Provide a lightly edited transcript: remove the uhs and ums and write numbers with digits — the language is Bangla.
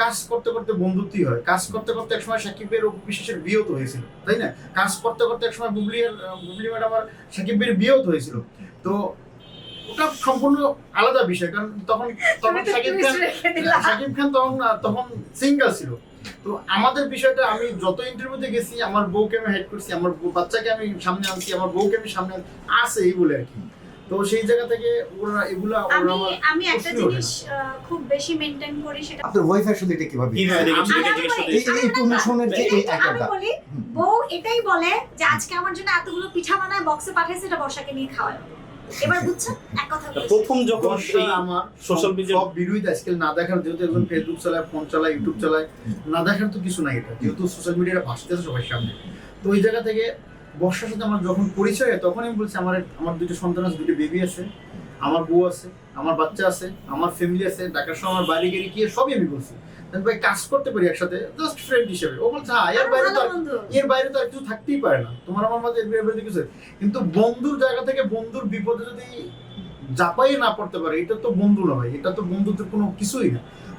কাজ করতে করতে বন্ধুত্বই হয়, কাজ করতে করতে একসময় সাকিবের বিশ্বাসের বিয়েও তো হয়েছিল, তাই না? কাজ করতে করতে একসময় বুবলি ম্যাডাম আর সাকিবের বিয়েও তো হয়েছিল। তো ওটা সম্পূর্ণ আলাদা বিষয়, কারণ তখন তখন সাকিব খান তখন সিঙ্গেল ছিল। তো আমাদের বিষয়টা, আমি যত ইন্টারভিউতে গেছি আমার বউকে আমি হাইড করছি, আমার বাচ্চাকে আমি সামনে আনছি, আমার বউকে আমি সামনে আছে এই বলে আর কি। তো সেই জায়গা থেকে ওরা এগুলা আমি একটা জিনিস খুব বেশি মেইনটেইন করি, সেটা আপনার ওয়াইফ আসলে এটা কিভাবে এই প্রমোশনের যে এই আমি একাটা বলি, বউ এটাই বলে যে আজকে আমার জন্য এতগুলো পিঠা বানায় বক্সে পাঠাইছে, এটা বর্ষাকে নিয়ে খাওয়ায়। এবার বুঝছেন এক কথা বলছি। প্রথম যখন সেই আমার সোশ্যাল মিডিয়া সব ভিডিওতে আজকাল না দেখার, যেহেতু একজন ফেসবুক চালায়, ফোন চালায়, ইউটিউব চালায়, না দেখার তো কিছু নাই, এটা যেহেতু সোশ্যাল মিডিয়াটা ভাসতেছে সবার সামনে। তো ওই জায়গা থেকে বর্ষার সাথে আমার যখন পরিচয় হয়, তখন আমি বলছি আমার দুটো সন্তান আছে, দুটো বেবি আছে, আমার বউ আছে, আমার বাচ্চা আছে, আমার ফ্যামিলি আছে, ঢাকার শহর আমার বাড়ি গাড়ি কি সবই আমি বলছি। ভাই কাজ করতে পারি একসাথে, জাস্ট ফ্রেন্ড হিসেবে। ও বলছে হ্যাঁ, এর বাইরে তো আর কিছু থাকতেই পারে না, তোমার আমার মাঝে এর বাইরে কিছু। কিন্তু বন্ধুর জায়গা থেকে বন্ধুর বিপদে যদি জাপাই না পড়তে পারে, এটা তো বন্ধু না ভাই, এটা তো বন্ধুত্বের কোনো কিছুই না।